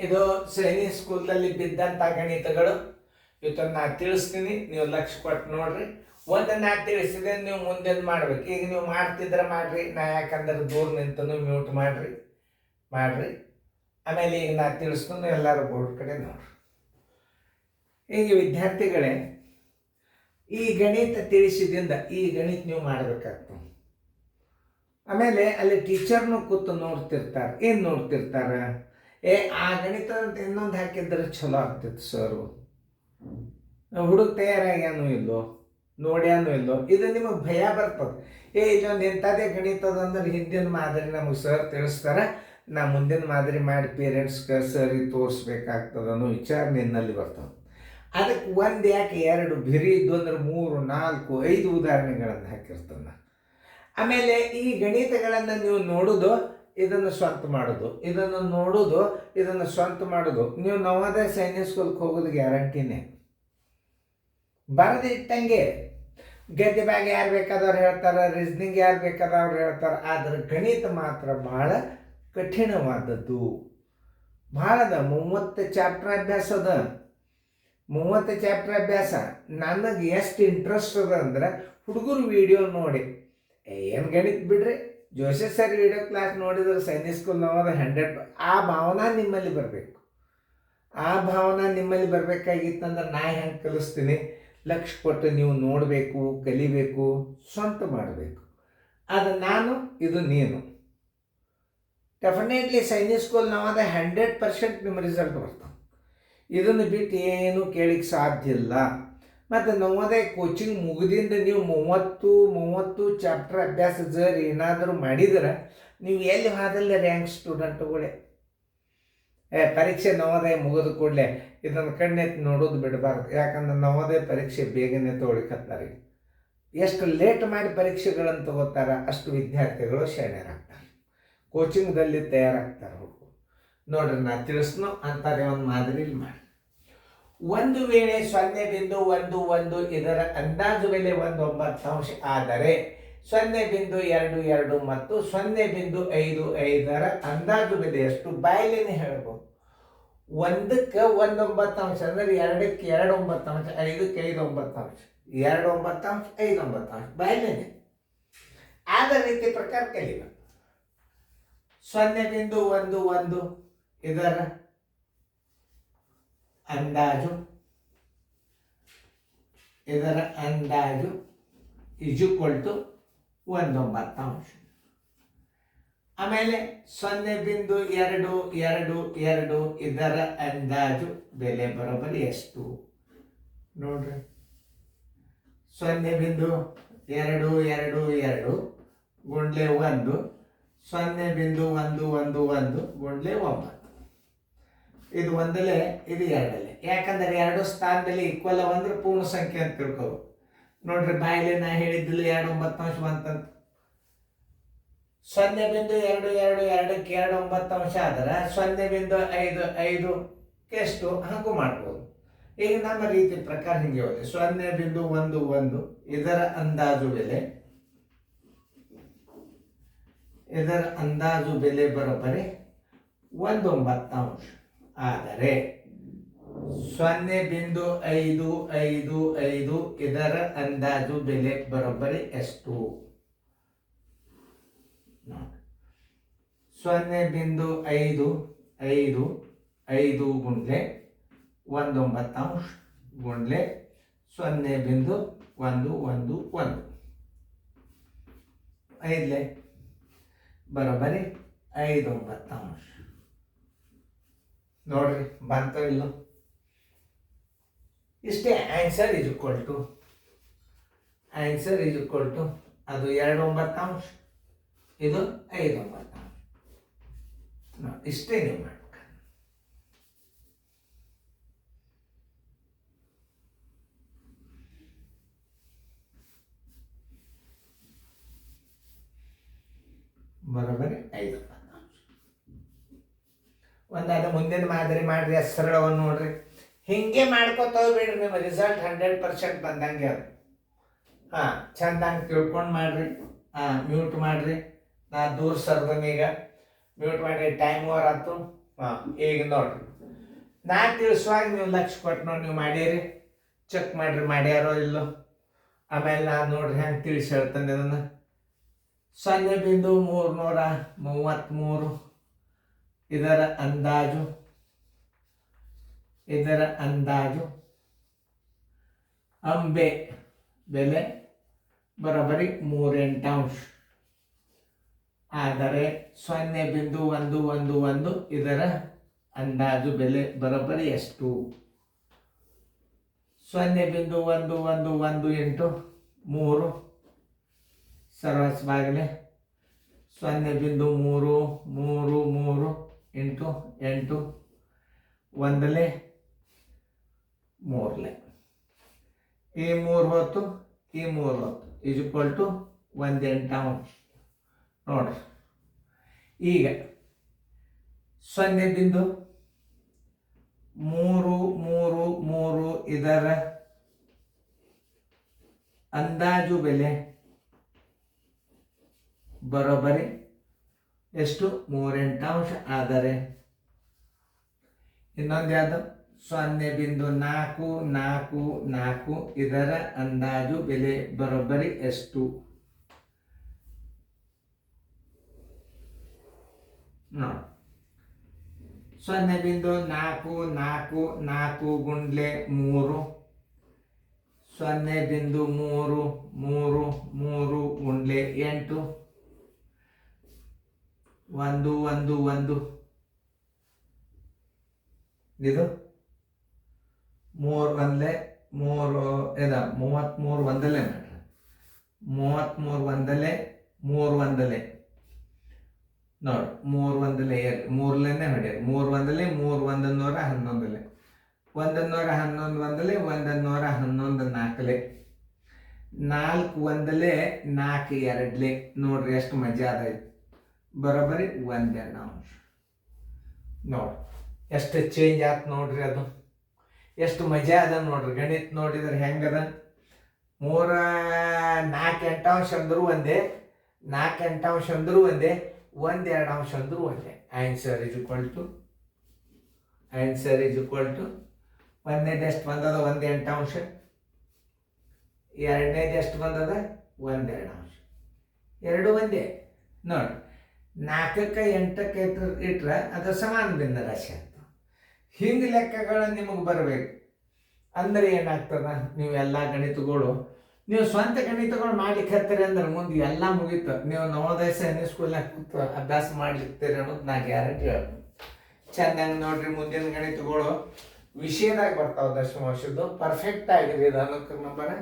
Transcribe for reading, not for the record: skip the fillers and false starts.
ಇದು ಸೈನಿಕ್ ಸ್ಕೂಲ್ದಲ್ಲಿ ಬಿದ್ದಂಥ ಗಣಿತಗಳು. ಇವತ್ತನ್ನು ನಾ ತಿಳಿಸ್ತೀನಿ, ನೀವು ಲಕ್ಷ ಕೊಟ್ಟು ನೋಡ್ರಿ. ಒಂದು ನಾ ತಿಳಿಸಿದೆ, ನೀವು ಮುಂದೆ ಮಾಡ್ಬೇಕು. ಈಗ ನೀವು ಮಾಡ್ತಿದ್ರೆ ಮಾಡ್ರಿ, ನಾ ಯಾಕಂದ್ರೆ ದೂರ ನಿಂತನು ಮ್ಯೂಟ್ ಮಾಡ್ರಿ. ಆಮೇಲೆ ಈಗ ನಾ ತಿಳಿಸ್ಕೊಂಡು ಎಲ್ಲರೂ ಬೋರ್ಡ್ ಕಡೆ ನೋಡ್ರಿ. ಈಗ ವಿದ್ಯಾರ್ಥಿಗಳೇ, ಈ ಗಣಿತ ತಿಳಿಸಿದಿಂದ ಈ ಗಣಿತ ನೀವು ಮಾಡಬೇಕಾಗ್ತದೆ. ಆಮೇಲೆ ಅಲ್ಲಿ ಟೀಚರ್ನು ಕೂತು ನೋಡ್ತಿರ್ತಾರೆ. ಏನು ನೋಡ್ತಿರ್ತಾರೆ? ಆ ಗಣಿತ ಅಂತ ಇನ್ನೊಂದು ಹಾಕಿದ್ರೆ ಚಲೋ ಆಗ್ತಿತ್ತು ಸರು, ಹುಡುಗ ತಯಾರಾಗ್ಯಾನು ಇಲ್ಲೋ, ನೋಡ್ಯಾನು ಇಲ್ಲೋ, ಇದು ನಿಮಗೆ ಭಯ ಬರ್ತದೆ. ಇಲ್ಲೊಂದು ಎಂಥದೇ ಗಣಿತದ ಅಂದ್ರೆ ಹಿಂದಿನ ಮಾದರಿ ನಮಗೆ ಸರ್ ತಿಳಿಸ್ತಾರೆ, ನಾ ಮುಂದಿನ ಮಾದರಿ ಮಾಡಿ ಪೇರೆಂಟ್ಸ್ಗೆ ಸರಿಗೆ ತೋರಿಸ್ಬೇಕಾಗ್ತದೆ ಅನ್ನೋ ವಿಚಾರ ನಿನ್ನಲ್ಲಿ ಬರ್ತದೆ. ಅದಕ್ಕೆ ಒಂದು ಯಾಕೆ ಎರಡು ಬಿರಿ ಇದ್ದು ಅಂದ್ರೆ 3, 4, 5 ಉದಾಹರಣೆಗಳನ್ನು ಹಾಕಿರ್ತಾನೆ. ಆಮೇಲೆ ಈ ಗಣಿತಗಳನ್ನು ನೀವು ನೋಡೋದು, ಇದನ್ನು ಸ್ವಂತ ಮಾಡೋದು, ಇದನ್ನು ನೋಡೋದು, ಇದನ್ನು ಸ್ವಂತ ಮಾಡೋದು. ನೀವು ನವೋದಯ ಸೈನಿಕ್ ಸ್ಕೂಲ್ಗೆ ಹೋಗೋದು ಗ್ಯಾರಂಟಿನೇ. ಬರೆದಿಟ್ಟಂಗೆ ಗದ್ದೆ ಬ್ಯಾಗ್ ಯಾರು ಬೇಕಾದವ್ರು ಹೇಳ್ತಾರೆ, ರೀಸ್ನಿಂಗ್ ಯಾರು ಬೇಕಾದ್ರೆ ಅವ್ರು ಹೇಳ್ತಾರೆ. ಆದರೆ ಗಣಿತ ಮಾತ್ರ ಭಾಳ ಕಠಿಣವಾದದ್ದು. ಭಾಳದ 30 ಚಾಪ್ಟರ್ ಅಭ್ಯಾಸ ಅದ. 30 ಚಾಪ್ಟರ್ ಅಭ್ಯಾಸ. ನನಗೆ ಎಷ್ಟು ಇಂಟ್ರೆಸ್ಟ್ ಅದ ಅಂದ್ರೆ, ಹುಡುಗರು ವಿಡಿಯೋ ನೋಡಿ ಏನು ಗಣಿತ ಬಿಡ್ರಿ, ಜೋಶಿ ಸರ್ ವಿಡಿಯೋ ಕ್ಲಾಸ್ ನೋಡಿದ್ರೆ ಸೈನಿಕ್ ಸ್ಕೂಲ್ ನವೋದಯ 100. ಆ ಭಾವನಾ ನಿಮ್ಮಲ್ಲಿ ಬರಬೇಕು. ಆ ಭಾವನಾ ನಿಮ್ಮಲ್ಲಿ ಬರಬೇಕಾಗಿತ್ತಂದ್ರೆ ನಾ ಹೆಂಗೆ ಕಲಿಸ್ತೀನಿ, ಲಕ್ಷ ಕೊಟ್ಟು ನೀವು ನೋಡಬೇಕು, ಕಲಿಬೇಕು, ಸ್ವಂತ ಮಾಡಬೇಕು. ಅದು ನಾನು, ಇದು ನೀನು. ಡೆಫಿನೆಟ್ಲಿ ಸೈನಿಕ್ ಸ್ಕೂಲ್ ನವೋದಯ 100% ನಿಮ್ಮ ರಿಸಲ್ಟ್ ಬರ್ತದೆ. ಇದನ್ನು ಬಿಟ್ಟು ಏನು ಕೇಳಿಕ್ಕೆ ಸಾಧ್ಯ ಇಲ್ಲ. ಮತ್ತು ನವೋದಯ ಕೋಚಿಂಗ್ ಮುಗಿದಿಂದ ನೀವು 30 ಚಾಪ್ಟರ್ ಅಭ್ಯಾಸ ಜರ್ ಏನಾದರೂ ಮಾಡಿದ್ರೆ ನೀವು ಎಲ್ಲಿ ಹೋದಲ್ಲಿ ರ್ಯಾಂಕ್ ಸ್ಟೂಡೆಂಟ್ಗಳೇ. ಪರೀಕ್ಷೆ ನವೋದಯ ಮುಗಿದ ಕೂಡಲೇ ಇದನ್ನು ಕಣ್ಣೆತ್ತಿ ನೋಡೋದು ಬಿಡಬಾರ್ದು. ಯಾಕಂದ್ರೆ ನವೋದಯ ಪರೀಕ್ಷೆ ಬೇಗನೆ ತೊಗೊಳಿಕತ್ತಾರೆ. ಎಷ್ಟು ಲೇಟ್ ಮಾಡಿ ಪರೀಕ್ಷೆಗಳನ್ನು ತಗೋತಾರ ಅಷ್ಟು ವಿದ್ಯಾರ್ಥಿಗಳು ಶಾಣ್ಯರಾಗ್ತಾರೆ, ಕೋಚಿಂಗ್ದಲ್ಲಿ ತಯಾರಾಗ್ತಾರೆ ಹುಡುಗರು. ನೋಡ್ರಿ, ನಾ ತಿಳಿಸ್ನು ಅಂತಾರೆ ಒಂದು ಮಾದರಿಲಿ ಮಾಡಿ. ಒಂದು ವೇಳೆ 0.11 ಇದರ ಅಂದಾಜು ಬೆಲೆ 1.9 ಆದರೆ 0.22 ಮತ್ತು 0.55 ಅಂದಾಜು ಬೆಲೆ ಎಷ್ಟು ಬಾಯಲೇನೆ ಹೇಳ್ಬೋದು. 1ಕ್ಕೆ 1.9 ಅಂದರೆ 2ಕ್ಕೆ 2.9, 5ಕ್ಕೆ 5.9, 2.9, 5.9 ಬಾಯಲೇನೆ. ಆದ ರೀತಿ ಪ್ರಕಾರ ಕಲಿಬೇಕು. 0.11 ಇದರ ಅಂದಾಜು = 1.9. ಆಮೇಲೆ 0.222 ಇದರ ಅಂದಾಜು ಬೆಲೆ ಬರೋಬ್ಬರಿ ಎಷ್ಟು ನೋಡ್ರಿ. 0.222 ಗುಂಡ್ಲೆ 1, 0.111 ಗುಂಡ್ಲೆ 9. ಇದು ಒಂದಲೇ, ಇದು ಎರಡಲ್ಲೇ. ಯಾಕಂದರೆ 2 ಸ್ಥಾನದಲ್ಲಿ ಈಕ್ವಲ್ ಅಂದ್ರೆ ಪೂರ್ಣ ಸಂಖ್ಯೆ ಅಂತ ತಿಳ್ಕೋದು. ನೋಡ್ರಿ, ಬಾಯಿಲೆ ನಾ ಹೇಳಿದ್ದಿಲ್ಲ 2.9 ಅಂತಂತ. 0.222ಕ್ಕೆ 2.9 ಆದ್ರೆ 0.55 ಎಷ್ಟು ಹಾಗೂ ಮಾಡ್ಬೋದು. ಈಗ ನಮ್ಮ ರೀತಿ ಪ್ರಕಾರ ಹಿಂಗೆ ಹೋಗಿ 0.11 ಇದರ ಅಂದಾಜು ಬೆಲೆ ಬರೋಬ್ಬರಿ 1.9 ಆದರೆ 0.555 ಇದರ ಅಂದಾಜು ಬೆಲೆ ಬರೋಬ್ಬರಿ ಎಷ್ಟು? 0.555 ಗುಂಡ್ಲೆ 1.9 ಗುಂಡ್ಲೆ 0.111 5 ಬರೋಬ್ಬರಿ 5.9. ನೋಡ್ರಿ, ಬಂತ ಇಲ್ಲ? ಇಷ್ಟೇ. ಆನ್ಸರ್ ಈಸ್ ಈಕ್ವಲ್ ಟು ಅದು 2.9, ಇದು 5.9. ಇಷ್ಟೇ ನೀವು ಮಾಡ್ಬೇಕು. ಬರೋಬ್ಬರಿ 5.9. ಒಂದಾದ ಮುಂದಿನ ಮಾದರಿ ಮಾಡ್ರಿ, ಸರಳವನ್ನು ನೋಡ್ರಿ. ಹಿಂಗೆ ಮಾಡ್ಕೊತ ಹೋಗ್ಬೇಡ್ರಿ, ನಿಮ್ಮ ರಿಸಲ್ಟ್ 100% ಬಂದಂಗೆ ಅದು. ಚಂದಂಗೆ ತಿಳ್ಕೊಂಡು ಮಾಡ್ರಿ. ಮ್ಯೂಟ್ ಮಾಡ್ರಿ, ನಾ ದೂರ ಸರ್ದನೀಗ ಮ್ಯೂಟ್ ಮಾಡಿ. ಟೈಮ್ ಓವರ್ ಆಯ್ತು. ಹಾಂ ಈಗ ನೋಡ್ರಿ ನಾ ತಿಳಿಸುವಾಗ ನೀವು ಲಕ್ಷ ಕೊಟ್ಟು ನೋಡಿ ನೀವು ಮಾಡ್ಯಾರಿ ಚೆಕ್ ಮಾಡ್ರಿ ಮಾಡ್ಯಾರೋ ಇಲ್ಲೋ. ಆಮೇಲೆ ನಾನು ನೋಡ್ರಿ ಹೆಂಗೆ ತಿಳಿಸಿ ಹೇಳ್ತಾನೆ ಅದನ್ನು 0.333 ಇದರ ಅಂದಾಜು ಅಂಬೆ ಬೆಲೆ ಬರೋಬ್ಬರಿ 3 ಆದರೆ 0.111 ಇದರ ಅಂದಾಜು ಬೆಲೆ ಬರೋಬ್ಬರಿ ಎಷ್ಟು? 0.111 ಇಂಟು 3 ಸರ್ವಸ್ವಾಗಲೇ 0.333 ಇಂಟು 8 ಒಂದಲೇ 3 ಈ 3 ಹೊತ್ತು ಈ 3 ಹೊತ್ತು ಈಸ್ ಈಕ್ವಲ್ ಟು 1/8 ನೋಡ್ರಿ. ಈಗ 0.333 ಇದರ ಅಂದಾಜು ಬೆಲೆ ಬರೋಬ್ಬರಿ ಎಷ್ಟು? 3/8 ಆದರೆ ಇನ್ನೊಂದು ಯಾವುದು? 0.444 ಇದರ ಅಂದಾಜು ಬೆಲೆ ಬರೋಬ್ಬರಿ ಎಷ್ಟು? ನೋಡಿ 0.444 ಗುಂಡ್ಲೆ 3 0.333 ಗುಂಡ್ಲೆ 8 111 ಇದು 3 ಒಂದಲೇ 3 ಇದ 33 ಒಂದಲೇ ಮಾಡ್ರಿ 33 ಒಂದಲೇ 3 ಒಂದಲೇ ನೋಡಿ 3 ಒಂದಲೇ 3ಲೇನೆ ಹೊಡೆಯಿರಿ 3 ಒಂದಲೇ 3 111 111 ಒಂದಲೇ 111 ನಾಲ್ಕಲೇ 4 ಒಂದಲೇ 4 ಎರಡಲೇ ನೋಡ್ರಿ ಎಷ್ಟು ಮಜಾ ಅದೈತಿ ಬರೋಬ್ಬರಿ 1/2 ನೋಡಿ ಎಷ್ಟು ಚೇಂಜ್ ಆಯ್ತು ನೋಡ್ರಿ. ಅದು ಎಷ್ಟು ಮಜಾ ಅದ ನೋಡ್ರಿ. ಗಣಿತ ನೋಡಿದ್ರೆ ಹೆಂಗದ 4 ಅಂಶ ಅಂದರೂ ಒಂದೇ 4 ಅಂಶ ಅಂದರೂ ಒಂದೇ 1/2 ಅಂದರೂ ಒಂದೇ. ಆನ್ಸರ್ ಇಸ್ ಈಕ್ವಲ್ ಟು ಒಂದನೇದು ಎಷ್ಟು ಬಂದದ 1/8 ಎರಡನೇದು ಎಷ್ಟು ಬಂದದ 1/2 ಎರಡು ಒಂದೇ ನೋಡಿ. 4ಕ್ಕೆ 8ಕ್ಕೆ ಇಟ್ರೆ ಅದು ಸಮಾನ ಭಿನ್ನ ರಾಶಿ ಅಂತ. ಹಿಂಗೆ ಲೆಕ್ಕಗಳು ನಿಮಗೆ ಬರಬೇಕು ಅಂದ್ರೆ ಏನಾಗ್ತದ? ನೀವು ಎಲ್ಲ ಗಣಿತಗಳು ನೀವು ಸ್ವಂತ ಗಣಿತಗಳು ಮಾಡ್ಲಿಕ್ಕೆ ಹತ್ತೀರಿ ಅಂದ್ರೆ ಮುಂದೆ ಎಲ್ಲ ಮುಗೀತು. ನೀವು ನವೋದಯ ಸೈನಿಕ್ ಸ್ಕೂಲ್ನಾಗ ಕೂತು ಅಭ್ಯಾಸ ಮಾಡ್ಲಿಕ್ತೀರಿ ಅನ್ನೋದು ನಾ ಗ್ಯಾರಂಟಿ ಹೇಳ್ತೀನಿ. ಚೆನ್ನಾಗಿ ನೋಡ್ರಿ, ಮುಂದಿನ ಗಣಿತಗಳು ವಿಷಯದಾಗ ಬರ್ತಾವ. ದಶಮಾಂಶದ್ದು ಪರ್ಫೆಕ್ಟ್ ಆಗಿದೆ ಇದು. ಅನುಕ್ರಮ ನಂಬರ್